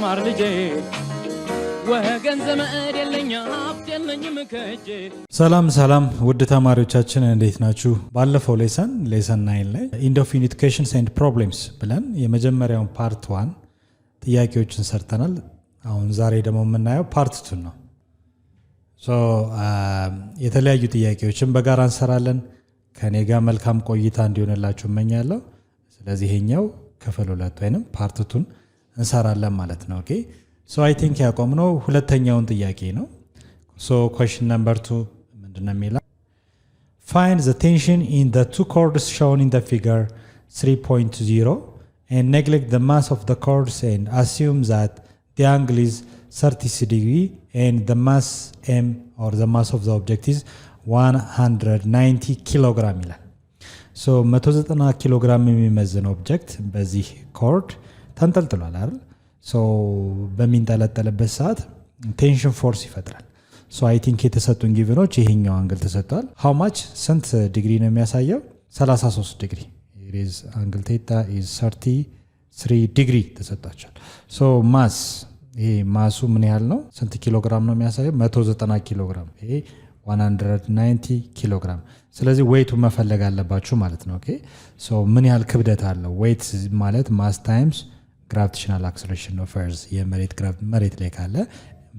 ተማር ልጄ ወገን ዘመድ የለኛ ሀብት የለኝም ከጄ ሰላም ውድ ተማሪዎቻችን እንዴት ናችሁ? ባለፈው ሌሰን 9 ላይ ኢንድ ኦፍ ኢንዲኬሽንስ ኤንድ ፕሮብሌምስ ብለን የመጀመሪያውን ፓርት 1 ጥያቄዎችን ሰርተናል። አሁን ዛሬ ደግሞ የምናየው ፓርት 2 ነው። የተለያዩ ጥያቄዎችን በጋራ እንሰራለን። ከኔ ጋር መልካም ቆይታ እንዲሆንላችሁ እመኛለሁ። ስለዚህ ይሄኛው ክፍል 2 ወይንም ፓርት 2 እንሰራለን ማለት ነው። ኦኬ So I think ያቆምነው ሁለተኛውን ጥያቄ ነው። So question number 2 ምንድነው የሚለው? Find the tension in the two cords shown in the figure 3.0 and neglect the mass of the cords and assume that the angle is 30 degree and the mass m or the mass of the object is 190 kilogram ይላል። So 190 kilogram የሚመዝን ኦብጀክት በዚህ ኮርድ ተንጠልጥሏል አይደል? So በሚንጠለጠልበት ሰዓት ቴንሽን ፎርስ ይፈጥራል። So I think የተሰጡን ጊቭኖች ይሄኛው አንግል ተሰጥቷል። How much ስንት ዲግሪ ነው የሚያሳየው? 33 ዲግሪ። It is angle theta is 33 ዲግሪ ተሰጥቷል። So ማስ ይሄ ማሱ ምን ያህል ነው? ስንት ኪሎግራም ነው የሚያሳየው? 190 ኪሎግራም። ይሄ 190 ኪሎግራም። ስለዚህ ዌይቱ መፈለግ አለባችሁ ማለት ነው። ኦኬ ሶ ምን ያህል ክብደት አለው? ዌይት ማለት ማስ ታይምስ gravitational acceleration of earth መሬት ላይ ካለ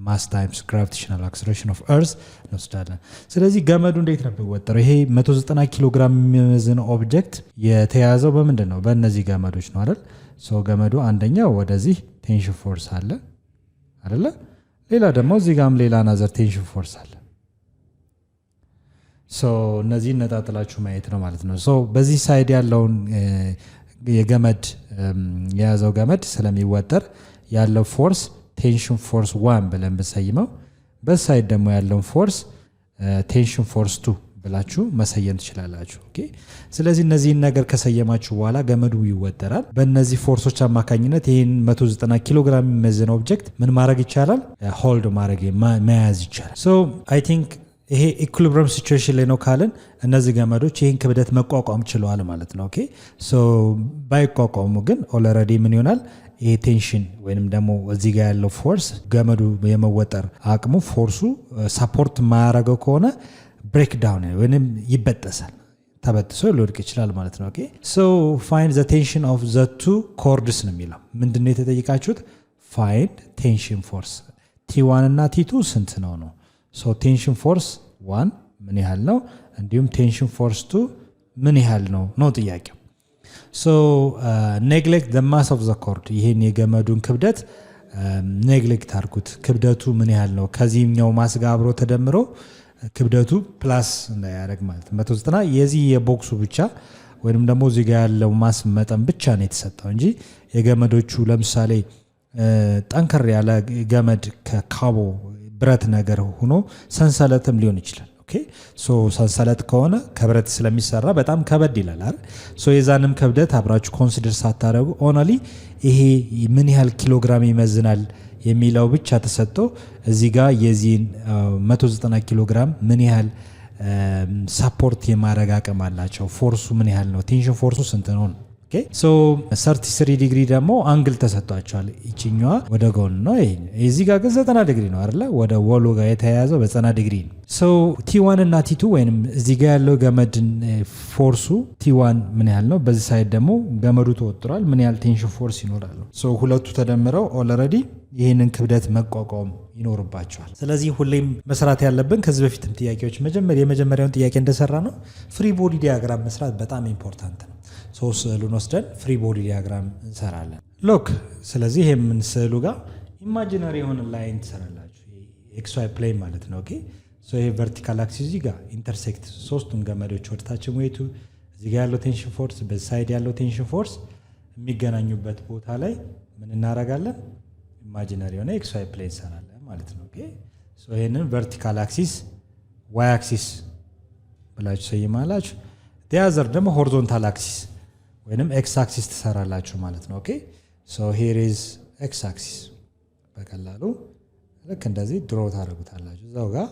mass times gravitational acceleration of earth እንወስዳለን። ስለዚህ ገመዱ እንዴት ነው የሚወጠረው? ይሄ 190 ኪሎ ግራም የሚመዝን ኦብጀክት የተያዘው በምንድን ነው? በእነዚህ ገመዶች ነው አይደል? ሶ ገመዱ አንደኛው ወደዚህ ቴንሽን ፎርስ አለ አይደለ? ሌላ ደግሞ እዚህ ጋርም ሌላ ናዘር ቴንሽን ፎርስ አለ። ሶ እነዚህ ነጣጥላችሁ ማየት ነው ማለት ነው። ሶ በዚህ ሳይድ ያለውን የገመድ የያዘው ገመድ ስለሚወጠር ያለው ፎርስ ቴንሽን ፎርስ 1 ብለን በሰይመው በሳይድ ደግሞ ያለው ፎርስ ቴንሽን ፎርስ 2 ብላችሁ መሰየም ትችላላችሁ። ኦኬ ስለዚህ እነዚህን ነገር ከሰየማችሁ በኋላ ገመዱ ይወጠራል። በእነዚህ ፎርሶች አማካኝነት ይሄን 190 ኪሎ ግራም የሚመዝን ኦብጀክት ምን ማድረግ ይቻላል? ሆልድ ማድረግ መያዝ ይቻላል። ሶ አይ ቲንክ ይሄ ኢኩሊብሪየም ሲቹዌሽን ላይ ነው ካለን እነዚህ ገመዶች ይሄን ክብደት መቋቋም ችለዋል ማለት ነው። ኦኬ ሶ ባይቋቋሙ ግን ኦልሬዲ ምን ይሆናል? ይሄ ቴንሽን ወይንም ደግሞ እዚህ ጋር ያለው ፎርስ ገመዱ የመወጠር አቅሙ ፎርሱ ሰፖርት ማያረገው ከሆነ ብሬክ ዳውን ወይንም ይበጠሳል፣ ተበጥሶ ሊወድቅ ይችላል ማለት ነው። ኦኬ ሶ ፋይንድ ዘ ቴንሽን ኦፍ ዘ ቱ ኮርድስ ነው የሚለው። ምንድነው የተጠየቃችሁት? ፋይንድ ቴንሽን ፎርስ T1 እና T2 ስንት ነው ነው። ሶ ቴንሽን ፎርስ 1 ምን ያህል ነው? እንዲሁም ቴንሽን ፎርስ 2 ምን ያህል ነው ነው ጥያቄው። ሶ ኔግሌክት ዘ ማስ ኦፍ ዘ ኮርድ ይሄን የገመዱን ክብደት ኔግሌክት አድርጉት። ክብደቱ ምን ያህል ነው? ከዚህኛው ማስ ጋር አብሮ ተደምሮ ክብደቱ ፕላስ እንዳያደርግ ማለት 190 የዚህ የቦክሱ ብቻ ወይንም ደግሞ እዚህ ጋር ያለው ማስ መጠን ብቻ ነው የተሰጠው እንጂ የገመዶቹ ለምሳሌ ጠንከር ያለ ገመድ ከካቦ ብረት ነገር ሆኖ ሰንሰለትም ሊሆን ይችላል። ኦኬ ሶ ሰንሰለት ከሆነ ከብረት ስለሚሰራ በጣም ከበድ ይላል አይደል? ሶ የዛንም ክብደት አብራችሁ ኮንሲደር ሳታደርጉ ኦንሊ ይሄ ምን ያህል ኪሎግራም ይመዝናል የሚለው ብቻ ተሰጥቶ እዚህ ጋር የዚህን 190 ኪሎግራም ምን ያህል ሰፖርት የማድረግ አቅም አላቸው፣ ፎርሱ ምን ያህል ነው፣ ቴንሽን ፎርሱ ስንት ነው። ኦኬ ሶ 33 ዲግሪ ደግሞ አንግል ተሰጥቷቸዋል። እቺኛዋ ወደ ጎን ነው፣ ይሄ እዚህ ጋር ግን 90 ዲግሪ ነው አይደለ? ወደ ወሎ ጋር የተያያዘው በ90 ዲግሪ ነው። ሶ T1 እና T2 ወይንም እዚህ ጋር ያለው ገመድ ፎርሱ T1 ምን ያህል ነው፣ በዚህ ሳይድ ደግሞ ገመዱ ተወጥሯል፣ ምን ያህል ቴንሽን ፎርስ ይኖራል። ሶ ሁለቱ ተደምረው ኦልሬዲ ይሄንን ክብደት መቋቋም ይኖርባቸዋል። ስለዚህ ሁሌም መስራት ያለብን ከዚህ በፊትም ጥያቄዎች የመጀመሪያውን ጥያቄ እንደሰራ ነው ፍሪ ቦዲ ዲያግራም መስራት በጣም ኢምፖርታንት ነው። ሶ ስዕሉን ወስደን ፍሪ ቦዲ ዲያግራም እንሰራለን። ሎክ ስለዚህ ይሄ ምን ስዕሉ ጋር ኢማጂነሪ የሆነ ላይን ትሰራላችሁ፣ ኤክስ ዋይ ፕሌን ማለት ነው። ኦኬ ሶ ይሄ ቨርቲካል አክሲስ እዚህ ጋር ኢንተርሴክት ሶስቱን ገመዶች ወደታችን ዌይቱ እዚህ ጋር ያለው ቴንሽን ፎርስ በዚህ ሳይድ ያለው ቴንሽን ፎርስ የሚገናኙበት ቦታ ላይ ምን እናደርጋለን? ኢማጂነሪ የሆነ ኤክስ ዋይ ፕሌን ሰራለን ማለት ነው። ኦኬ ሶ ይሄንን ቨርቲካል አክሲስ ዋይ አክሲስ ብላችሁ ሰይማላችሁ። ዲያዘር ደግሞ ሆሪዞንታል አክሲስ ወይንም ኤክስ አክሲስ ተሰራላችሁ ማለት ነው። ኦኬ ሶ ሂር ኢዝ ኤክስ አክሲስ በቀላሉ ልክ እንደዚህ ድሮ ታደርጉታላችሁ እዛው ጋር።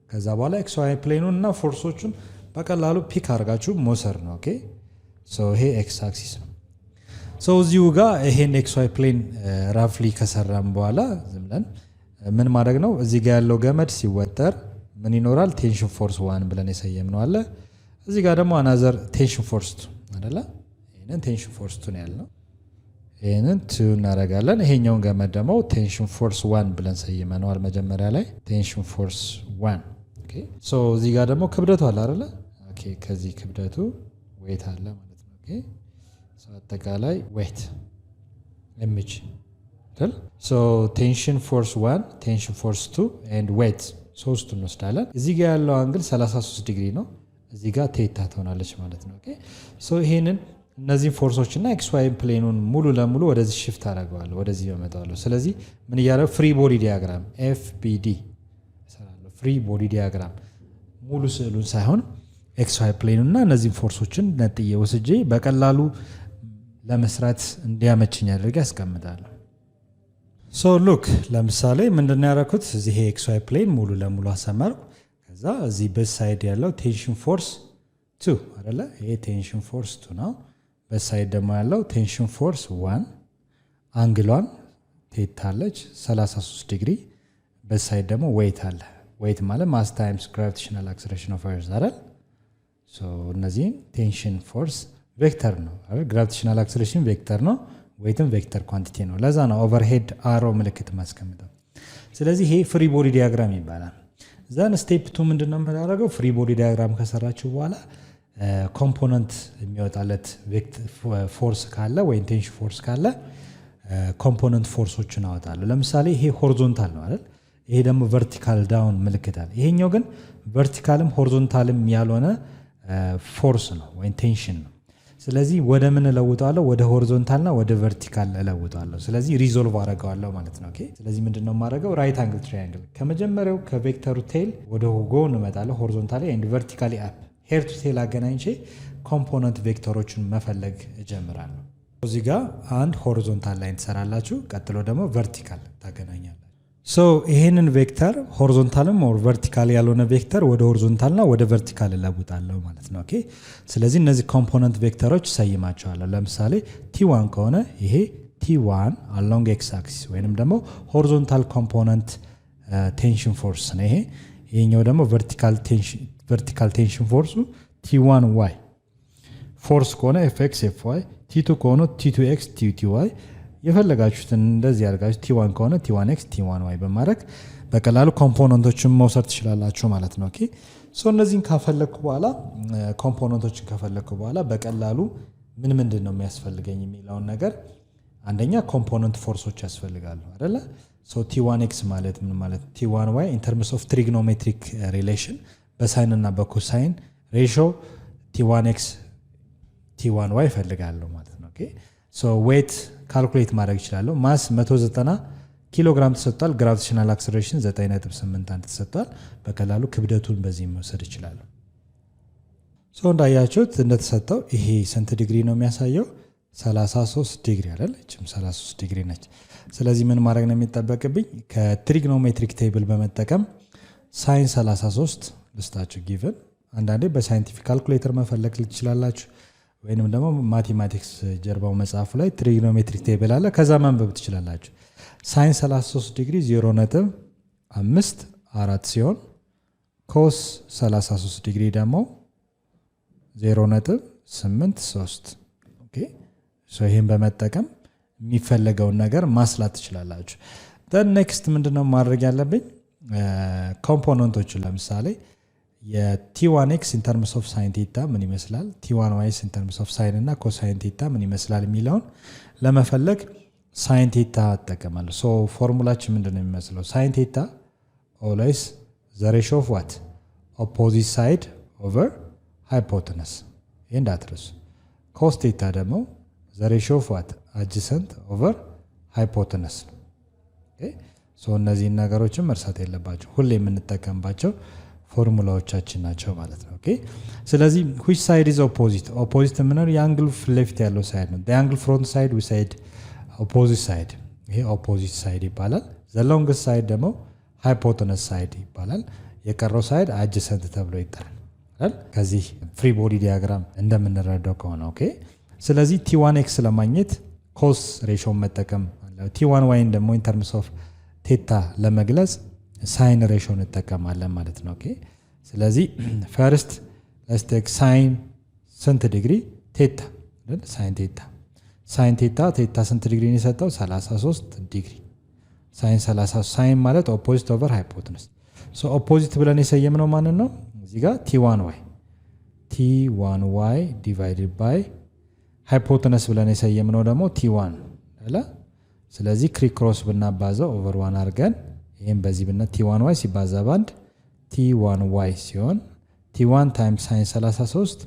ከዛ በኋላ ኤክስ ዋይ ፕሌኑን እና ፎርሶቹን በቀላሉ ፒክ አድርጋችሁ መውሰድ ነው። ኦኬ ሶ ይሄ ኤክስ አክሲስ ነው። ሶ እዚሁ ጋር ይሄን ኤክስ ዋይ ፕሌን ራፍሊ ከሰራም በኋላ ዝም ብለን ምን ማድረግ ነው እዚህ ጋር ያለው ገመድ ሲወጠር ምን ይኖራል ቴንሽን ፎርስ 1 ብለን የሰየምነው አለ እዚህ ጋር ደግሞ አናዘር ቴንሽን ፎርስ 2 አይደለ ይሄንን ቴንሽን ፎርስ 2 ነው ያልነው ይሄንን 2 እናደርጋለን ይሄኛውን ገመድ ደግሞ ቴንሽን ፎርስ 1 ብለን ሰየመነዋል መጀመሪያ ላይ ቴንሽን ፎርስ 1 ኦኬ ሶ እዚህ ጋር ደግሞ ክብደቱ አለ አይደለ ኦኬ ከዚህ ክብደቱ ዌት አለ ማለት ነው ኦኬ ሶ አጠቃላይ ዌት ኤምጂ አይደል ሶ ቴንሽን ፎርስ 1 ቴንሽን ፎርስ 2 ኤንድ ዌት ሶስቱን እንወስዳለን እዚህ ጋር ያለው አንግል 33 ዲግሪ ነው እዚህ ጋር ቴታ ትሆናለች ማለት ነው ኦኬ ሶ ይሄንን እነዚህ ፎርሶች እና ኤክስ ዋይ ፕሌኑን ሙሉ ለሙሉ ወደዚህ ሽፍት አደርገዋለሁ ወደዚህ በመጣዋለሁ ስለዚህ ምን ይያለው ፍሪ ቦዲ ዲያግራም ኤፍቢዲ ሰራለሁ ፍሪ ቦዲ ዲያግራም ሙሉ ስዕሉን ሳይሆን ኤክስ ዋይ ፕሌኑና እነዚህ ፎርሶችን ነጥዬ ወስጄ በቀላሉ ለመስራት እንዲያመችኝ አድርጌ አስቀምጣለሁ ሶ ሉክ ለምሳሌ ምንድነው ያደረኩት እዚህ ኤክስ ዋይ ፕሌን ሙሉ ለሙሉ አሰመርኩ ከዛ እዚህ በሳይድ ያለው ቴንሽን ፎርስ 2 አይደለ ይሄ ቴንሽን ፎርስ 2 ነው በሳይድ ደግሞ ያለው ቴንሽን ፎርስ 1 አንግሏን ቴታ አለች 33 ዲግሪ በሳይድ ደግሞ ዌት አለ ዌት ማለት ማስ ታይምስ ግራቪቴሽናል አክሰለሬሽን ኦፍ ኤርዝ አይደል ሶ እነዚህ ቴንሽን ፎርስ ቬክተር ነው አይደል ግራቪቴሽናል አክሰለሬሽን ቬክተር ነው ዌትም ቬክተር ኳንቲቲ ነው ለዛ ነው ኦቨርሄድ አሮ ምልክት ማስቀምጠው ስለዚህ ይሄ ፍሪ ቦዲ ዲያግራም ይባላል ዘን ስቴፕ 2 ምንድነው የምናደርገው ፍሪ ቦዲ ዲያግራም ከሰራችሁ በኋላ ኮምፖነንት የሚወጣለት ፎርስ ካለ ወይ ቴንሽን ፎርስ ካለ ኮምፖነንት ፎርሶችን አወጣለሁ ለምሳሌ ይሄ ሆሪዞንታል ነው አይደል ይሄ ደግሞ ቨርቲካል ዳውን ምልክት አለ ይሄኛው ግን ቨርቲካልም ሆሪዞንታልም ያልሆነ ፎርስ ነው ወይ ቴንሽን ነው ስለዚህ ወደ ምን ለውጣለሁ ወደ ሆሪዞንታልና ወደ ቨርቲካል ለውጣለሁ ስለዚህ ሪዞልቭ አደርጋለሁ ማለት ነው ኦኬ ስለዚህ ምንድነው ማድረገው ራይት አንግል ትራያንግል ከመጀመሪያው ከቬክተሩ ቴል ወደ ጎን እመጣለሁ ሆሪዞንታሊ ኤንድ ቨርቲካሊ አፕ ሄር ቱ ቴል አገናኝቼ ኮምፖነንት ቬክተሮችን መፈለግ እጀምራለሁ እዚህ ጋር አንድ ሆሪዞንታል ላይን ትሰራላችሁ ቀጥሎ ደግሞ ቨርቲካል ታገናኛላችሁ ሶ ይሄንን ቬክተር ሆሪዞንታልም ኦር ቨርቲካል ያልሆነ ቬክተር ወደ ሆሪዞንታልና ወደ ቨርቲካል ለውጣለሁ ማለት ነው ኦኬ ስለዚህ እነዚህ ኮምፖነንት ቬክተሮች ሰይማቸዋለሁ ለምሳሌ t1 ከሆነ ይሄ t1 along x axis ወይንም ደግሞ ሆሪዞንታል ኮምፖነንት ቴንሽን ፎርስ ነው ይሄኛው ደግሞ ቨርቲካል ቴንሽን ፎርሱ t1y ፎርስ ከሆነ fx fy t2 ከሆነ t2x t2y የፈለጋችሁትን እንደዚህ አድርጋችሁ t1 ከሆነ t1x t1y በማድረግ በቀላሉ ኮምፖነንቶችን መውሰድ ትችላላችሁ ማለት ነው ኦኬ ሶ እነዚህን ካፈለኩ በኋላ ኮምፖነንቶችን ካፈለኩ በኋላ በቀላሉ ምንድነው የሚያስፈልገኝ የሚለውን ነገር አንደኛ ኮምፖነንት ፎርሶች ያስፈልጋሉ አይደለ ሶ t1x ማለት ምን ማለት t1y in terms of trigonometric relation በሳይን እና በኮሳይን ሬሽዮ t1x t1y ፈልጋለሁ ማለት ነው ኦኬ ሶ ዌት ካልኩሌት ማድረግ ይችላልው ማስ 190 ኪሎ ግራም ተሰጥቷል ግራቪቴሽናል አክሰለሬሽን 9.81 ተሰጥቷል በቀላሉ ክብደቱን በዚህ መውሰድ ይችላል ሶ እንዳያችሁት እንደተሰጠው ይሄ ስንት ዲግሪ ነው የሚያሳየው 33 ዲግሪ አይደል እቺም 33 ዲግሪ ነች ስለዚህ ምን ማድረግ ነው የሚጠበቅብኝ ከትሪግኖሜትሪክ ቴብል በመጠቀም ሳይን 33 ልስታችሁ ጊቨን አንዳንዴ በሳይንቲፊክ ካልኩሌተር መፈለግ ትችላላችሁ ወይንም ደግሞ ማቴማቲክስ ጀርባው መጽሐፉ ላይ ትሪግኖሜትሪክ ቴብል አለ ከዛ ማንበብ ትችላላችሁ ሳይን 33 ዲግሪ 0.54 ሲሆን ኮስ 33 ዲግሪ ደግሞ 0.83 ኦኬ ሶ ይሄን በመጠቀም የሚፈለገውን ነገር ማስላት ትችላላችሁ then next ምንድነው ማድረግ ያለብኝ ኮምፖነንቶችን ለምሳሌ የt1x in terms of sin theta ምን ይመስላል t1y in terms of sin እና cosine theta ምን ይመስላል የሚለውን ለመፈለግ sin theta ተጠቀማለሁ ሶ ፎርሙላችን ምንድነው የሚመስለው sin theta always the ratio of what opposite side over hypotenuse and address cos theta ደግሞ the ratio of what adjacent over hypotenuse ኦኬ ሶ እነዚህ ነገሮችን መርሳት የለባችሁ ሁሌ የምንጠቀምባቸው ፎርሙላዎቻችን ናቸው ማለት ነው ኦኬ ስለዚህ which side is opposite ምንድነው የአንግል ፍሌፍት ያለው ሳይድ ነው the angle front side we said opposite side ይሄ opposite side ይባላል the longest side ደግሞ hypotenuse side ይባላል የቀረው ሳይድ adjacent ተብሎ ይጠራል አይደል ከዚህ ፍሪ ቦዲ ዲያግራም እንደምንረዳው ከሆነ ኦኬ ስለዚህ t1x ለማግኘት ኮስ ሬሾ መጠቀም አለ t1y ደግሞ in terms of theta ለመግለጽ ሳይን ሬሾ እንጠቀማለን ማለት ነው ኦኬ ስለዚህ first let's take sin ስንት ዲግሪ theta sin theta ስንት ዲግሪ ነው የሰጠው 33 ዲግሪ sin 33 sin ማለት opposite over hypotenuse so opposite ብለን የሰየምነው ማንን ነው እዚህ ጋር t1y divided by hypotenuse ብለን የሰየምነው ደግሞ t1 አይደል ስለዚህ ክሪክ ክሮስ ብናባዛው over 1 አድርገን ይሄን በዚህ ብነ t1y ሲባዛ ባንድ t1y ሲሆን t1 times sin 33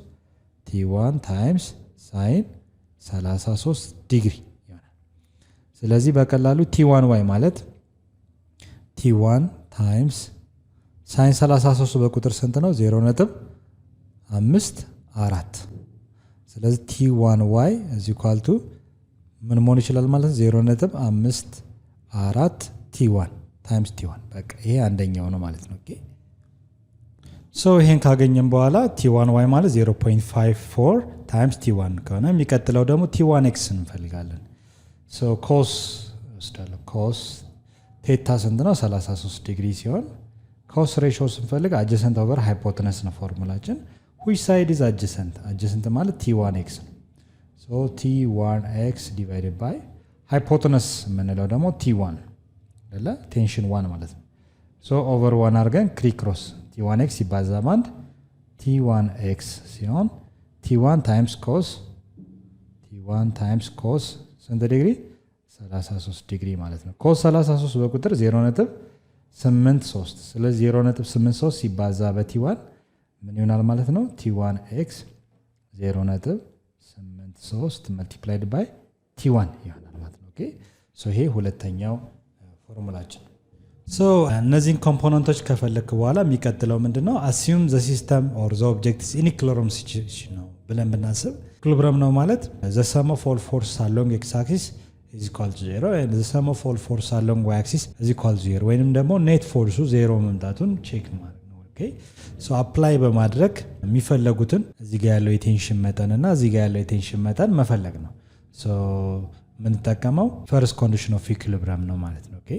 t1 times sin 33 ዲግሪ ይሆናል ስለዚህ በቀላሉ t1y ማለት t1 times sin 33 በቁጥር ስንት ነው 0.54 ስለዚህ t1y is equal to ምን መሆን ይችላል ማለት 0.54 t1 times t1 በቃ ይሄ አንደኛው ነው ማለት ነው ኦኬ ሶ ይሄን ካገኘን በኋላ t1y ማለት 0.54 times t1 ከሆነ የሚቀጥለው ደግሞ t1x እንፈልጋለን ሶ cos ወስዳለሁ cos theta ስንት ነው 33 ዲግሪ ሲሆን cos ratio ስንፈልግ adjacent over hypotenuse ነው ፎርሙላችን which side is adjacent ማለት t1x so t1x divided by hypotenuse ምንለው ደግሞ t1 አይደለ ቴንሽን 1 ማለት ነው so over 1 አድርገን ክሪክ ክሮስ t1x ይባዛ ባንድ t1x ሲሆን t1 times cos ስንት ዲግሪ 33 ዲግሪ ማለት ነው cos 33 በቁጥር 0.83 ስለዚህ 0.83 ሲባዛ በt1 ምን ይሆናል ማለት ነው t1x 0.83 multiplied by t1 ይሆናል ማለት ነው ኦኬ ሶ ይሄ ሁለተኛው ፎርሙላችን ሶ እነዚህን ኮምፖነንቶች ከፈለክ በኋላ የሚቀጥለው ምንድነው assume the system or the object is in equilibrium situation ነው ብለን ብናስብ equilibrium ነው ማለት the sum of all forces along x axis is equal to 0 and the sum of all forces along y axis is equal to 0 ወይንም ደግሞ net force 0 መምጣቱን ቼክ ማድረግ ነው ኦኬ ሶ አፕላይ በማድረግ የሚፈለጉትን እዚህ ጋር ያለው የቴንሽን መጠን እና እዚህ ጋር ያለው የቴንሽን መጠን መፈለግ ነው ሶ ምን ተጠቀመው first condition of equilibrium ነው ማለት ነው ኦኬ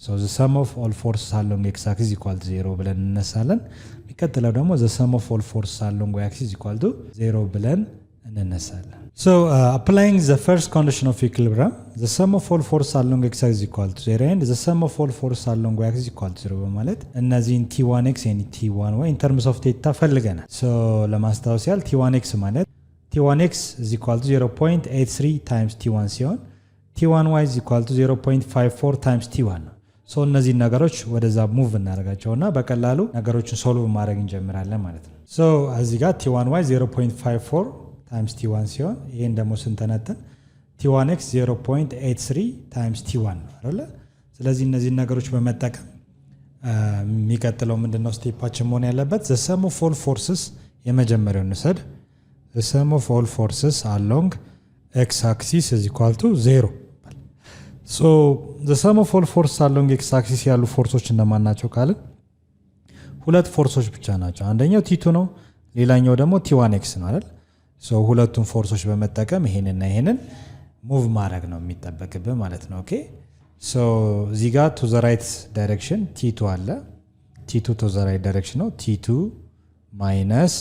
so the sum of all forces along x axis is equal to 0 ብለን እንነሳለን የሚከተለው ደግሞ the sum of all forces along y axis is equal to 0 ብለን እንነሳለን so applying the first condition of equilibrium the sum of all forces along x axis is equal to 0 and the sum of all forces along y axis is equal to 0 በማለት እነዚህን t1x and t1y in terms of theta ፈልገናል so ለማስታወስ ያህል t1x ማለት t1x is equal to 0.83 times t1 ሲሆን t1y is equal to 0.54 times t1 ነው ሶ እነዚህ ነገሮች ወደዛ ሙቭ እናደርጋቸውና በቀላሉ ነገሮችን ሶልቭ ማድረግ እንጀምራለን ማለት ነው ሶ እዚህ ጋር t1y 0.54 times t1 ሲሆን ይሄን ደግሞ ስንተነተን t1x 0.83 times t1 ነው አይደል ስለዚህ እነዚህ ነገሮች በመጠቀም የሚቀጥለው ምንድነው ስቴፓችን መሆን ያለበት the sum of all forces የመጀመሪያውን እንሰድ the sum of all forces along x axis is equal to 0 so the sum of all forces along x axis ያሉ ፎርሶች እንደማን ናቸው ካልን ሁለት ፎርሶች ብቻ ናቸው አንደኛው t2 ነው ሌላኛው ደግሞ t1x ነው አይደል so ሁለቱን ፎርሶች በመጠቀም ይሄንና ይሄንን ሙቭ ማድረግ ነው የሚጠበቅብን ማለት ነው ኦኬ so እዚህ ጋር to the right direction t2 አለ t2 to the right direction ነው t2 minus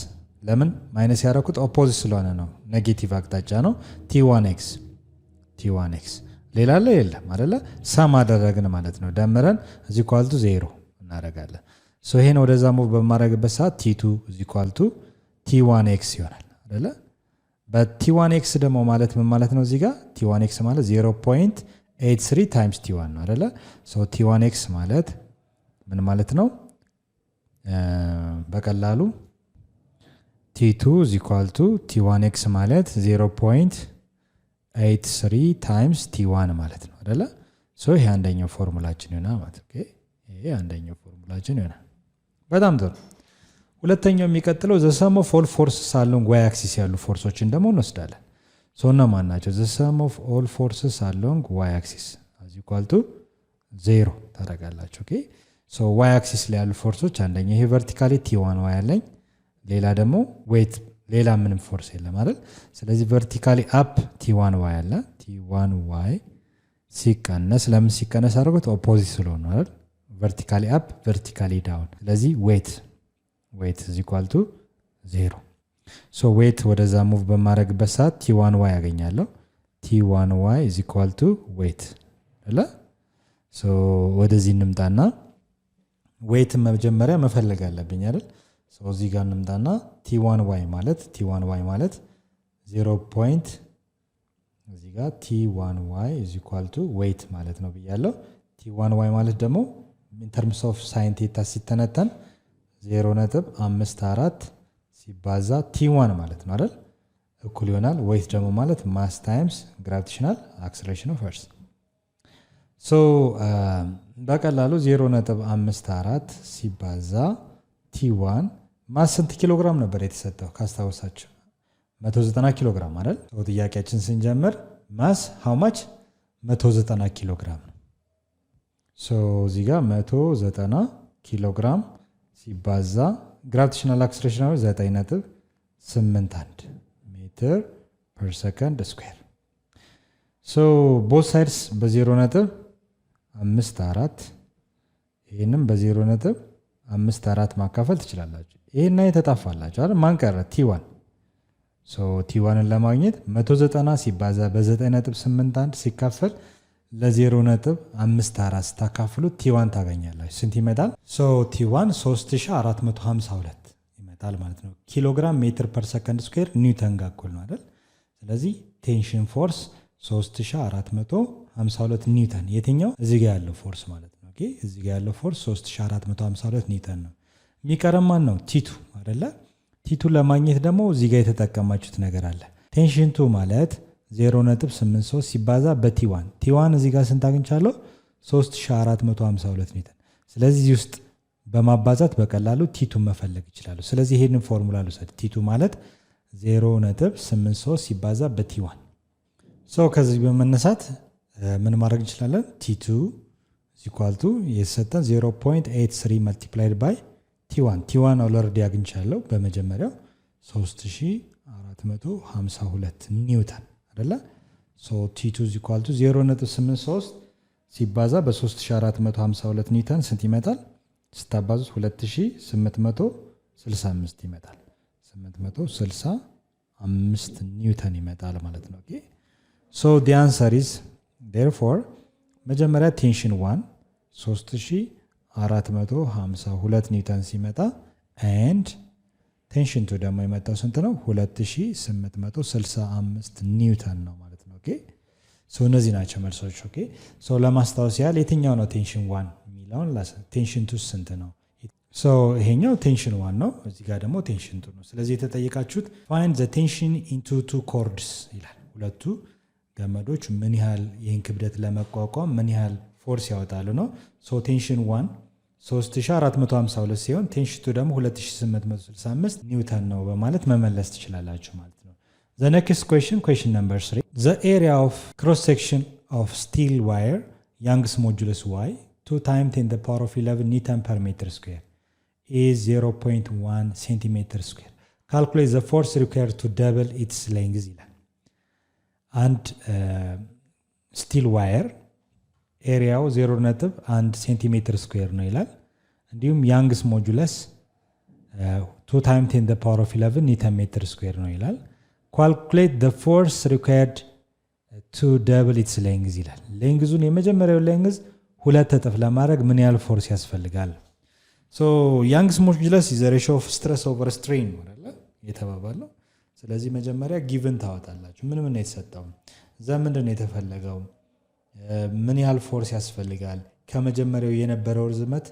ለምን ማይነስ ያደረኩት ኦፖዚት ስለሆነ ነው ኔጌቲቭ አቅጣጫ ነው t1x ሌላ ላይ የለም አይደለ ሳም አደረግን ማለት ነው ደምረን is equal to 0 እናደርጋለን so ይሄን ወደዛ ሙቭ በማድረግበት ሰዓት t2 is equal to t1x ይሆናል አይደለ but-t1x ደግሞ ማለት ምን ማለት ነው እዚህ ጋር t1x ማለት 0.83 times t1 ነው አይደለ so t1x ማለት ምን ማለት ነው በቀላሉ t2 is equal to t1x ማለት 0.83 times t1 ማለት ነው አይደለ so ይሄ አንደኛው ፎርሙላችን ይሆናል ማለት ኦኬ ይሄ አንደኛው ፎርሙላችን ይሆናል በጣም ጥሩ ሁለተኛው የሚቀጥለው the sum of all forces along y axis ያሉ ፎርሶችን ደግሞ እንወስዳለን so እነማን ናቸው the sum of all forces along y axis is equal to 0 ታደርጋላችሁ ኦኬ so y axis ላይ ያሉ ፎርሶች አንደኛ ይሄ vertically t1y ያለኝ ሌላ ደግሞ weight ሌላ ምንም ፎርስ የለም አይደል ስለዚህ ቨርቲካሊ አፕ t1y አለ t1y ሲቀነስ ለምን ሲቀነስ አድርጎት ኦፖዚት ስለሆነ አይደል ቨርቲካሊ አፕ ቨርቲካሊ ዳውን ስለዚህ weight is equal to 0 so weight ወደዛ ሙቭ በማድረግበት ሰዓት t1y ያገኛለሁ t1y is equal to weight አይደል so ወደዚህ እንምጣና weight መጀመሪያ መፈለግ አለብኝ አይደል so እዚህ ጋር እንምጣና t1y ማለት 0. እዚህ ጋር t1y is equal to weight ማለት ነው ብያለሁ t1y ማለት ደግሞ in terms of sin theta ሲተነተን 0.54 ሲባዛ t1 ማለት ነው አይደል እኩል ይሆናል weight ደግሞ ማለት mass times gravitational acceleration of earth so በቀላሉ 0.54 ሲባዛ t1 ማስ ስንት ኪሎግራም ነበር የተሰጠው ካስታወሳችሁ 190 ኪሎግራም አይደል ጥያቄያችን ስንጀምር ማስ how much 190 ኪሎግራም ነው so እዚህ ጋር 190 ኪሎግራም ሲባዛ gravitational acceleration ነው 9.81 ሜትር per second square so both sides በ0.54 ይሄንም በ0.54 ማካፈል ትችላላችሁ ይሄና የተጣፋላችሁ አይደል ማን ቀረ t1 so t1 ን ለማግኘት 190 ሲባዛ በ9.81 ሲካፈል ለ0.54 ታካፍሉት t1 ታገኛላችሁ ስንት ይመጣል so t1 3452 ይመጣል ማለት ነው ኪሎግራም ሜትር ፐር ሰከንድ ስኩዌር ኒውተን ጋር እኩል ነው አይደል ስለዚህ ቴንሽን ፎርስ 3452 ኒውተን የትኛው እዚህ ጋር ያለው ፎርስ ማለት ነው ኦኬ እዚህ ጋር ያለው ፎርስ 3452 ኒውተን ነው የሚቀረም ማን ነው t2 አይደለ t2 ለማግኘት ደግሞ እዚህ ጋር የተጠቀማችሁት ነገር አለ ቴንሽን 2 ማለት 0.83 ሲባዛ በt1 t1 እዚህ ጋር ስንት አግኝቻለሁ 3452 ኒውተን ስለዚህ ውስጥ በማባዛት በቀላሉ t2 መፈለግ ይችላል ስለዚህ ይሄንን ፎርሙላ ልውሰድ t2 ማለት 0.83 ሲባዛ በt1 so ከዚህ በመነሳት ምን ማድረግ እንችላለን t2 የሰጠን 0.83 multiplied by t1 ኦልሬዲ አግኝቻለሁ በመጀመሪያው 3452 ኒውተን አይደለ so t2 0.83 ሲባዛ በ3452 ኒውተን ስንት ይመጣል ስታባዙት 2865 ይመጣል 865 ኒውተን ይመጣል ማለት ነው ኦኬ so the answer is therefore መጀመሪያ ቴንሽን 1 3452 ኒውተን ሲመጣ and ቴንሽን 2 ደግሞ የመጣው ስንት ነው 2865 ኒውተን ነው ማለት ነው ኦኬ so እነዚህ ናቸው መልሶች ኦኬ so ለማስታወስ ያህል የትኛው ነው ቴንሽን 1 የሚለውን ቴንሽን 2 ስንት ነው so ይሄኛው ቴንሽን 1 ነው እዚህ ጋር ደግሞ ቴንሽን 2 ነው ስለዚህ የተጠየቃችሁት find the tension into two cords ይላል ሁለቱ ገመዶች ምን ያህል ይሄን ክብደት ለመቋቋም ምን ያህል ፎርስ ያወጣሉ ነው so ቴንሽን 1 3452 ሲሆን ቴንሽን 2 ደግሞ 2865 ኒውተን ነው በማለት መመለስ ትችላላችሁ ማለት ነው the next question number 3 the area of cross section of steel wire Young's modulus y 2 times 10 the power of 11 newton per meter square is 0.1 centimeter square calculate the force required to double its length ይላል and steel wire ኤሪያው 0.1 ሴንቲሜትር ስኩዌር ነው ይላል እንዲሁም ያንግስ ሞጁለስ 2 times 10 the power of 11 ኒውተን ሜትር ስኩዌር ነው ይላል calculate the force required to double its length ይላል ሌንግዙን የመጀመሪያው ሌንግዝ ሁለት እጥፍ ለማድረግ ምን ያህል ፎርስ ያስፈልጋል so ያንግስ ሞጁለስ is the ratio of stress over strain ማለት የተባባለው ስለዚህ መጀመሪያ ጊቭን ታወጣላችሁ ምን የተሰጠው ዘምንድን የተፈለገው ምን ያህል ፎርስ ያስፈልጋል ከመጀመሪያው የነበረው ርዝመት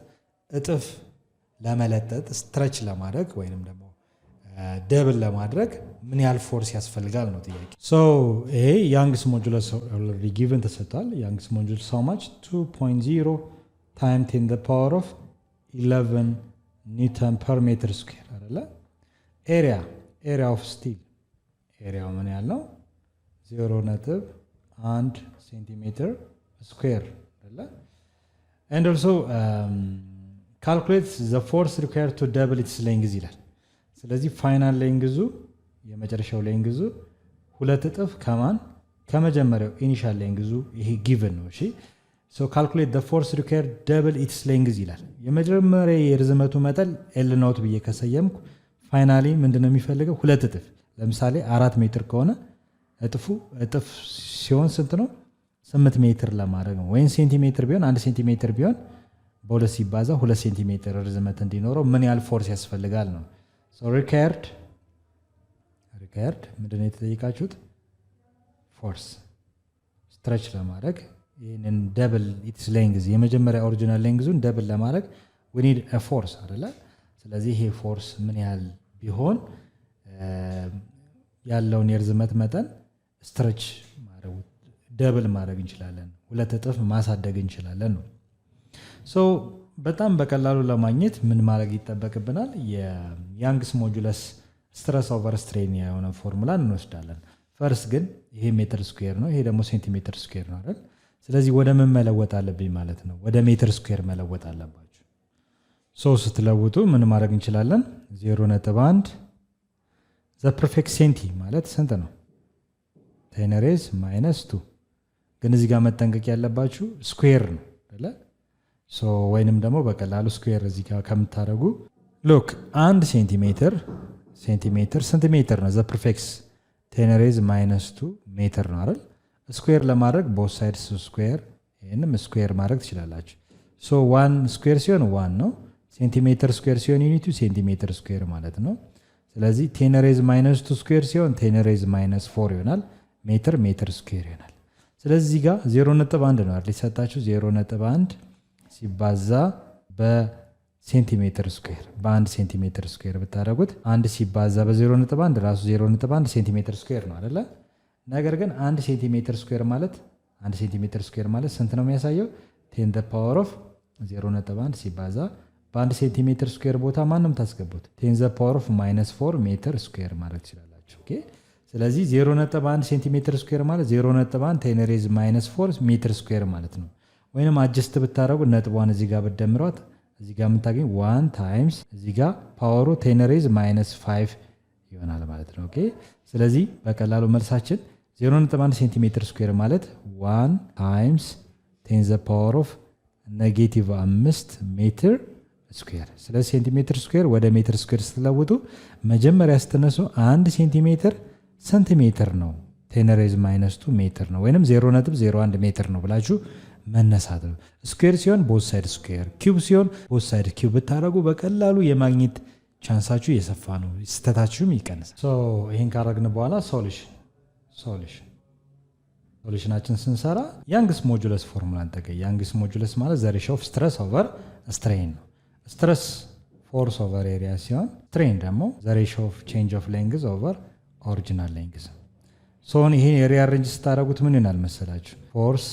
እጥፍ ለመለጠጥ ስትሬች ለማድረግ ወይንም ደግሞ ደብል ለማድረግ ምን ያህል ፎርስ ያስፈልጋል ነው ጥያቄ so ይሄ ያንግስ ሞጁለስ ኦልሬዲ ጊቭን ተሰጥቷል ያንግስ ሞጁለስ how much 2.0 times 10 the power of 11 newton per meter square አይደለ area of steel ኤሪያው ምን ያህል ነው 0.1 centimeter square አይደለ and also calculate the force required to double its length ይላል ስለዚህ ፋይናል ሌንግዙ የመጨረሻው ሌንግዙ ሁለት እጥፍ ከማን ከመጀመሪያው ኢኒሻል ሌንግዙ ይሄ ጊቭን ነው። እሺ so calculate the force required double its length ይላል። የመጀመሪያ የርዝመቱ መጠን ኤል ኖት ብዬ ከሰየምኩ ፋይናሊ ምንድነው የሚፈልገው ሁለት እጥፍ። ለምሳሌ 4 ሜትር ከሆነ እጥፍ ሲሆን ስንት ነው 8 ሜትር ለማድረግ ነው። ወይም ሴንቲሜትር ቢሆን 1 ሴንቲሜትር ቢሆን በሁለት ሲባዛ 2 ሴንቲሜትር ርዝመት እንዲኖረው ምን ያህል ፎርስ ያስፈልጋል ነው። so required ምንድነው የተጠየቃችሁት ፎርስ ስትሬች ለማድረግ ይሄንን ደብል ኢትስ ሌንግዝ የመጀመሪያ ኦሪጂናል ሌንግዙን ደብል ለማድረግ we need a force አይደለ? ስለዚህ ይሄ ፎርስ ምን ያህል ቢሆን ያለውን የርዝመት መጠን ስትሬች ማድረግ ደብል ማድረግ እንችላለን፣ ሁለት እጥፍ ማሳደግ እንችላለን ነው። ሶ በጣም በቀላሉ ለማግኘት ምን ማድረግ ይጠበቅብናል? የያንግስ ሞጁለስ ስትረስ ኦቨር ስትሬን የሆነ ፎርሙላ እንወስዳለን። ፈርስት ግን ይሄ ሜትር ስኩዌር ነው፣ ይሄ ደግሞ ሴንቲሜትር ስኩዌር ነው አይደል? ስለዚህ ወደ ምን መለወጥ አለብኝ ማለት ነው? ወደ ሜትር ስኩዌር መለወጥ አለባችሁ። ሶ ስትለውጡ ምን ማድረግ እንችላለን? 0.1 ዘ ፐርፌክት ሴንቲ ማለት ስንት ነው? 10 ሬዝ -2 ግን እዚህ ጋር መጠንቀቅ ያለባችሁ ስኩዌር ነው አይደል? ሶ ወይንም ደግሞ በቀላሉ ስኩዌር እዚህ ጋር ከምታደርጉ ሉክ 1 ሴንቲሜትር ስንት ሜትር ነው? ዘ ፐርፌክት 10 ሬዝ -2 ሜትር ነው አይደል? ስኩዌር ለማድረግ ቦት ሳይድስ ስኩዌር ይሄንም ስኩዌር ማድረግ ትችላላችሁ። ሶ 1 ስኩዌር ሲሆን 1 ነው። ሴንቲሜትር ስኩዌር ሲሆን ዩኒቱ ሴንቲሜትር ስኩዌር ማለት ነው። ስለዚህ 10 ሬዝ -2 ስኩዌር ሲሆን 10 ሬዝ -4 ይሆናል። ሜትር ስኩዌር ይሆናል። ስለዚህ እዚህ ጋር 0.1 ነው አይደል የሰጣችሁ? 0.1 ሲባዛ በሴንቲሜትር ስኩዌር በ1 ሴንቲሜትር ስኩዌር ብታደርጉት 1 ሲባዛ በ0.1 ራሱ 0.1 ሴንቲሜትር ስኩዌር ነው አይደለ? ነገር ግን 1 ሴንቲሜትር ስኩዌር ማለት ስንት ነው የሚያሳየው? 10 the power of 0.1 ሲባዛ በ1 ሴንቲሜትር ስኩዌር ቦታ ማንም ታስገቡት 10 the power of -4 ሜትር ስኩዌር ማለት ትችላላችሁ። ኦኬ ስለዚህ 0.1 ሴንቲሜትር ስኩዌር ማለት 0.1 10 ሬዝ -4 ሜትር ስኩዌር ማለት ነው። ወይንም አጀስት ብታረጉ ነጥቧን እዚህ ጋር ብትደምሯት እዚህ ጋር የምታገኝ 1 ታይምስ እዚህ ጋር ፓወሩ 10 ሬዝ -5 ይሆናል ማለት ነው። ኦኬ ስለዚህ በቀላሉ መልሳችን 0.1 ሴንቲሜትር ስኩዌር ማለት 1 ታይምስ 10 the power of -5 ሜትር ስኩዌር። ስለዚህ ሴንቲሜትር ስኩዌር ወደ ሜትር ስኩዌር ስትለውጡ መጀመሪያ ስትነሱ 1 ሴንቲሜትር ስንት ሜትር ነው? 10 ሬዝ -2 ሜትር ነው ወይንም 0.01 ሜትር ነው ብላችሁ መነሳት ነው። ስኩዌር ሲሆን ቦት ሳይድ ስኩዌር፣ ኪዩብ ሲሆን ቦት ሳይድ ኪዩብ ብታደርጉ በቀላሉ የማግኘት ቻንሳችሁ የሰፋ ነው፣ ስህተታችሁም ይቀንሳል። ሶ ይሄን ካረግን በኋላ ሶሉሽናችን ስንሰራ ያንግስ ሞጁለስ ፎርሙላን ተገኝ። ያንግስ ሞጁለስ ማለት ዘ ሬሽዮ ኦፍ ስትረስ ኦቨር ስትሬን ነው። ስትረስ ፎርስ ኦቨር ኤሪያ ሲሆን ስትሬን ደግሞ ዘ ሬሽዮ ኦፍ ቼንጅ ኦፍ ሌንግዝ ኦቨር ኦሪጂናል ሌንግዝ። ሶን ይሄን የሪአሬንጅ ስታደርጉት ምን ይሆናል መሰላችሁ? ፎርስ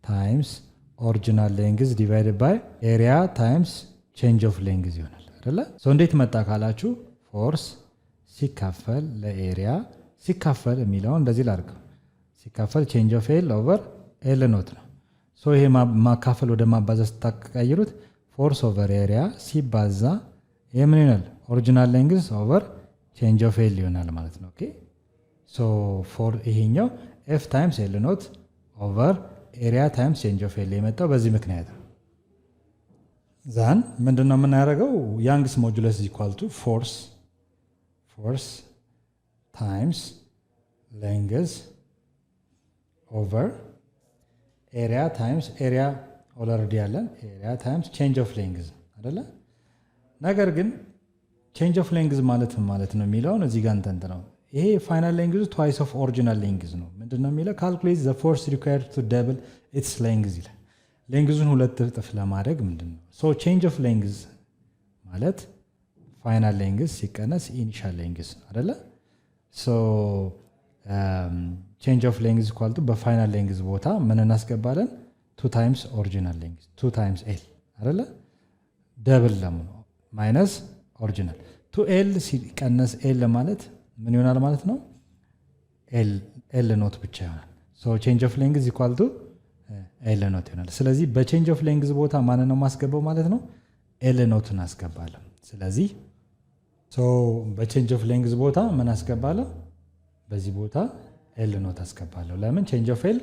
ታይምስ ኦሪጂናል ሌንግዝ ዲቫይድድ ባይ ኤሪያ ታይምስ ቼንጅ ኦፍ ሌንግዝ ይሆናል አይደለ? ሶ እንዴት መጣ ካላችሁ ፎርስ ሲካፈል ለኤሪያ ሲካፈል የሚለውን እንደዚህ ላድርገው፣ ሲካፈል ቼንጅ ኦፍ ኤል ኦቨር ኤል ኖት ነው። ሶ ይሄ ማካፈል ወደ ማባዛት ስታቀያይሩት ፎርስ ኦቨር ኤሪያ ሲባዛ ይሄ ምን ይሆናል? ኦሪጂናል ሌንግዝ ኦቨር ቼንጅ ኦፍ ኤል ይሆናል ማለት ነው። ኦኬ ሶ ፎር ይሄኛው ኤፍ ታይምስ ኤል ኖት ኦቨር ኤሪያ ታይምስ ቼንጅ ኦፍ ኤል የመጣው በዚህ ምክንያት ነው። ዛን ምንድነው የምናደርገው? ያንግስ ሞጁለስ ኢኳል ቱ ፎርስ ታይምስ ሌንግዝ ኦቨር ኤሪያ ታይምስ ኤሪያ ኦልሬዲ ያለን ኤሪያ ታይምስ ቼንጅ ኦፍ ሌንግዝ አይደለ? ነገር ግን ቼንጅ ኦፍ ሌንግዝ ማለት ነው የሚለውን እዚህ ጋር እንተንት ነው። ይሄ ፋይናል ሌንግዝ ትዋይስ ኦፍ ኦሪጂናል ሌንግዝ ነው። ምንድነው የሚለው? ካልኩሌት ዘ ፎርስ ሪኳየርድ ቱ ደብል ኢትስ ሌንግዝ ይላል። ሌንግዙን ሁለት እጥፍ ለማድረግ ምንድነው? ሶ ቼንጅ ኦፍ ሌንግዝ ማለት ፋይናል ሌንግዝ ሲቀነስ ኢኒሻል ሌንግዝ አይደለ? ሶ ቼንጅ ኦፍ ሌንግዝ ኢኳል ቱ በፋይናል ሌንግዝ ቦታ ምን እናስገባለን? 2 ታይምስ ኦሪጂናል ሌንግዝ 2 ታይምስ ኤል አይደለ? ደብል ለምን ማይነስ ኦሪጂናል 2ኤል ሲቀነስ ኤል ማለት ምን ይሆናል ማለት ነው? ኤል ኖት ብቻ ይሆናል። ሶ ቼንጅ ኦፍ ሌንግዝ ኢኳል ቱ ኤል ኖት ይሆናል። ስለዚህ በቼንጅ ኦፍ ሌንግዝ ቦታ ማንን ነው ማስገባው ማለት ነው? ኤል ኖትን አስገባለሁ። ስለዚህ ሶ በቼንጅ ኦፍ ሌንግዝ ቦታ ምን አስገባለሁ በዚህ ቦታ ኤል ኖት አስገባለሁ ለምን ቼንጅ ኦፍ ኤል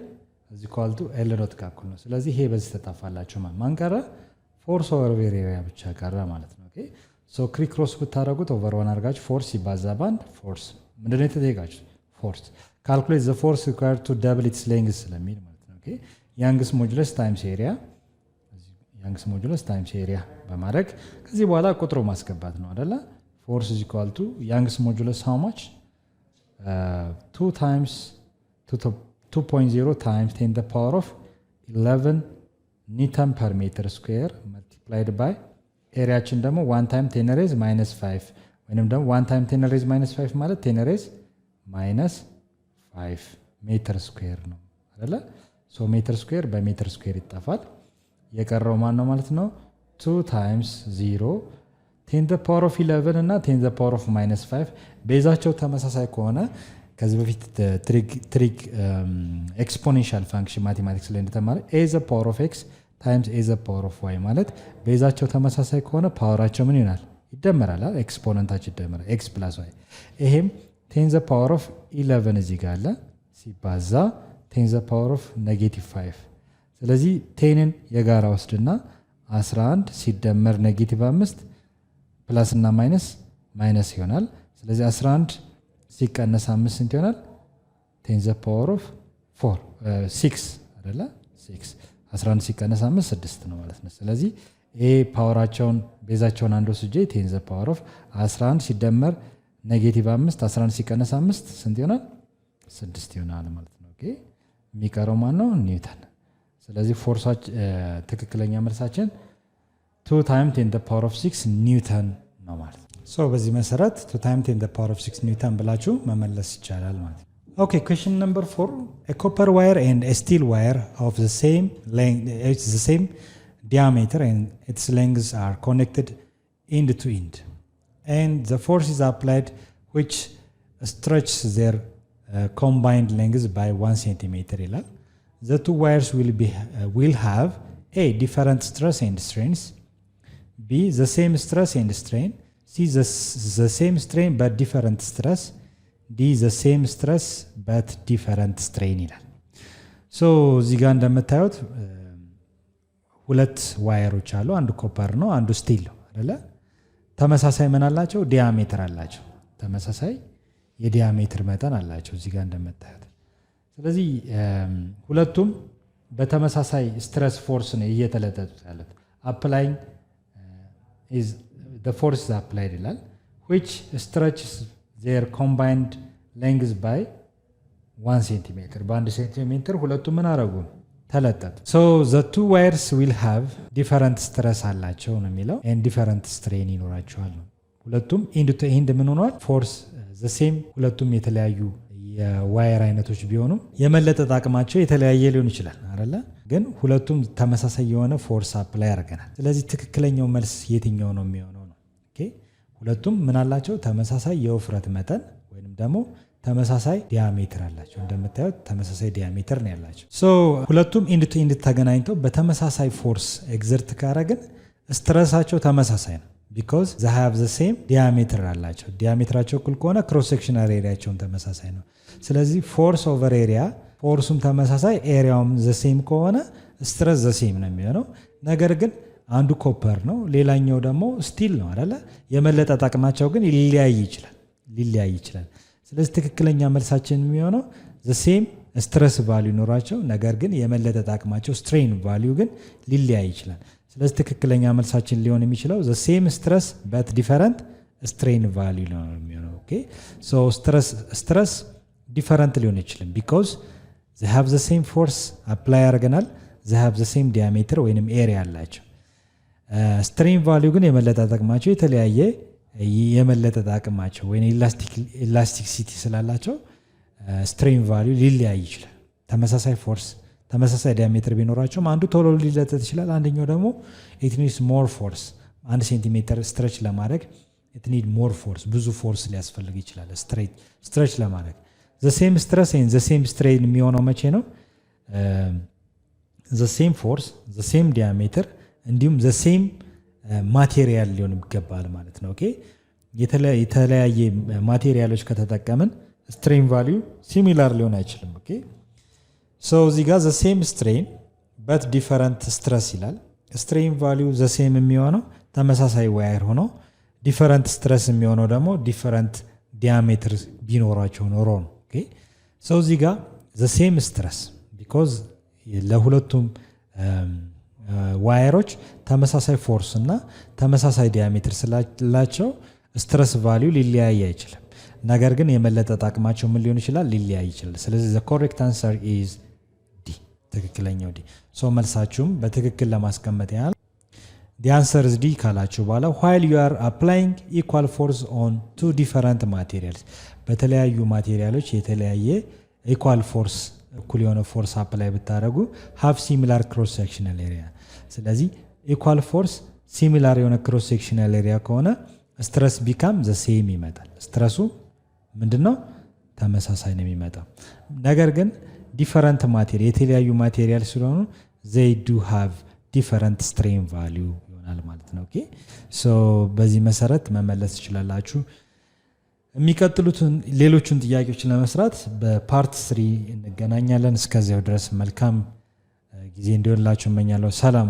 is equal to ኤል ኖት ጋር እኩል ነው ስለዚህ ይሄ በዚህ ተጣፋላችሁ ማን ቀረ ፎርስ ኦቨር ኤሪያ ብቻ ቀረ ማለት ነው ኦኬ ሶ ክሪክ ክሮስ ብታረጉት ኦቨር 1 አርጋችሁ ፎርስ ይባዛ ባንድ ፎርስ ምንድነው የተጠየቃችሁ ፎርስ calculate the force required to double its length ስለሚል ማለት ነው ኦኬ Young's modulus times area በማድረግ ከዚህ በኋላ ቁጥሩ ማስገባት ነው አይደለ force is equal to Young's modulus how much 2 times 2.0 times 10 the power of 11 newton per meter square multiplied by ኤሪያችን ደግሞ 1 time 10 raised minus 5 ወይንም ደግሞ 1 time 10 raised minus 5 ማለት 10 raised minus 5 meter square ነው አይደለ ሶ ሜትር ስኩዌር በሜትር ስኩዌር ይጣፋል የቀረው ማን ነው ማለት ነው 2 times 0 10 the power of 11 እና 10 the power of minus 5 ቤዛቸው ተመሳሳይ ከሆነ ከዚህ በፊት ትሪክ ኤክስፖኔንሻል ፋንክሽን ማቴማቲክስ ላይ እንደተማረ a the power of x times a the power of y ማለት ቤዛቸው ተመሳሳይ ከሆነ ፓወራቸው ምን ይሆናል ይደመራል አይደል ኤክስፖነንታቸው ይደመራል x plus y ይሄም 10 the power of 11 እዚህ ጋር አለ ሲባዛ 10 the power of negative 5 ስለዚህ 10ን የጋራ ወስድና 11 ሲደመር ኔጌቲቭ 5 ፕላስ እና ማይነስ ይሆናል ስለዚህ 11 ሲቀነስ 5 ስንት ይሆናል 10 the power of 4 6 አይደለ 6 11 ሲቀነስ 5 6 ነው ማለት ነው ስለዚህ ይሄ ፓወራቸውን ቤዛቸውን አንድ ወስጄ 10 the power of 11 ሲደመር ኔጌቲቭ 5 11 ሲቀነስ 5 ስንት ይሆናል 6 ይሆናል ማለት ነው ኦኬ የሚቀረው ማን ነው ኒውተን ስለዚህ ፎርሳች ትክክለኛ መልሳችን 2 times 10 the power of 6 ኒውተን ነው ማለት ሶ በዚህ መሰረት 2 times 10 the power of 6 ኒውተን ብላችሁ መመለስ ይቻላል ማለት okay question number 4 a copper wire and a steel wire of the same length it's the same diameter and its lengths are connected end to end and the force is applied which stretches their combined lengths by 1 centimeter ይላል the two wires will have a different stress and strains b the same stress and strain c the same strain but different stress d the same stress but different strain ይላል so እዚህ ጋር እንደምታዩት ሁለት ዋየሮች አሉ አንዱ ኮፐር ነው አንዱ ስቲል ነው አይደለ ተመሳሳይ ምን አላቸው ዲያሜትር አላቸው ተመሳሳይ የዲያሜትር መጠን አላቸው እዚህ ጋር እንደምታዩት ስለዚህ ሁለቱም በተመሳሳይ ስትረስ ፎርስ ነው እየተለጠጡት ያሉት applying is the force is applied ይላል which stretches their combined lengths by 1 centimeter በ1 ሴንቲሜትር ሁለቱም ምን አረጉ ተለጠጡ so the two wires will have different stress አላቸው ነው የሚለው and different strain ይኖራቸዋል ነው ሁለቱም end to end ምን ሆነዋል force the same ሁለቱም የተለያዩ የዋየር አይነቶች ቢሆኑም የመለጠጥ አቅማቸው የተለያየ ሊሆን ይችላል አይደለ ግን ሁለቱም ተመሳሳይ የሆነ ፎርስ አፕላይ ያደርገናል ስለዚህ ትክክለኛው መልስ የትኛው ነው የሚሆነው ነው ኦኬ ሁለቱም ምን አላቸው ተመሳሳይ የውፍረት መጠን ወይንም ደግሞ ተመሳሳይ ዲያሜትር አላቸው እንደምታዩት ተመሳሳይ ዲያሜትር ነው ያላቸው ሶ ሁለቱም ኢንድ ቱ ኢንድ ተገናኝተው በተመሳሳይ ፎርስ ኤግዘርት ካረግን ስትረሳቸው ተመሳሳይ ነው because they have the same diameter አላቸው ዲያሜትራቸው እኩል ከሆነ ክሮስ ሴክሽናል ኤሪያቸውን ተመሳሳይ ነው ስለዚህ ፎርስ ኦቨር ኤሪያ ፎርሱም ተመሳሳይ ኤሪያውም the same ከሆነ ስትረስ the same ነው የሚሆነው ነገር ግን አንዱ ኮፐር ነው ሌላኛው ደግሞ ስቲል ነው አይደለ የመለጠጥ አቅማቸው ግን ሊለያይ ይችላል ስለዚህ ትክክለኛ መልሳችን የሚሆነው the same stress value ኖራቸው ነገር ግን የመለጠጥ አቅማቸው strain value ግን ሊለያይ ይችላል ስለዚህ ትክክለኛ መልሳችን ሊሆን የሚችለው the same stress but different strain value ነው የሚሆነው okay so stress different ሊሆን ይችላል because they have the same force apply አድርገናል they have the same diameter ወይንም area አላቸው strain value ግን የመለጠጥ አቅማቸው የተለያየ የመለጠጥ አቅማቸው ወይ elasticity ስላላቸው strain value ሊለያይ ይችላል ተመሳሳይ ፎርስ ተመሳሳይ ዲያሜትር ቢኖራቸውም አንዱ ቶሎ ሊለጠጥ ይችላል አንደኛው ደግሞ it needs more force 1 ሴንቲሜትር ስትሬች ለማድረግ it need more force ብዙ ፎርስ ሊያስፈልግ ይችላል ስትሬች ለማድረግ the same stress and the same strain የሚሆነው መቼ ነው the same force the same diameter እንዲሁም the same material ሊሆን ይገባል ማለት ነው ኦኬ የተለያየ ማቴሪያሎች ከተጠቀምን ስትሬን ቫልዩ ሲሚላር ሊሆን አይችልም ኦኬ ሶ እዚህ ጋር the same strain but different stress ይላል ስትሬን ቫልዩ the same የሚሆነው ተመሳሳይ ዋየር ሆኖ different stress የሚሆነው ደግሞ different diameter ቢኖራቸው ኖሮ ነው ኦኬ ሶ እዚህ ጋር the same stress because ለሁለቱም ዋየሮች ተመሳሳይ ፎርስ እና ተመሳሳይ ዲያሜትር ስላላቸው ስትረስ ቫልዩ ሊለያይ አይችልም ነገር ግን የመለጠጥ አቅማቸው ምን ሊሆን ይችላል ሊለያይ ይችላል ስለዚህ the correct answer is D ትክክለኛው D ሶ መልሳችሁም በትክክል ለማስቀመጥ ያህል the answer is D ካላችሁ በኋላ while you are applying equal force on two different materials በተለያዩ ማቴሪያሎች የተለያየ equal force እኩል የሆነ ፎርስ አፕላይ ብታረጉ have similar cross sectional area ስለዚህ equal force similar የሆነ cross sectional area ከሆነ stress become the same ይመጣል ስትረሱ ምንድነው ተመሳሳይ ነው የሚመጣው ነገር ግን different material የተለያዩ ማቴሪያል ስለሆኑ they do have different strain value ይሆናል ማለት ነው ኦኬ ሶ በዚህ መሰረት መመለስ ይችላልላችሁ የሚቀጥሉትን ሌሎችን ጥያቄዎችን ለመስራት በፓርት 3 እንገናኛለን እስከዚያው ድረስ መልካም ጊዜ እንዲሆንላችሁ እመኛለሁ ሰላም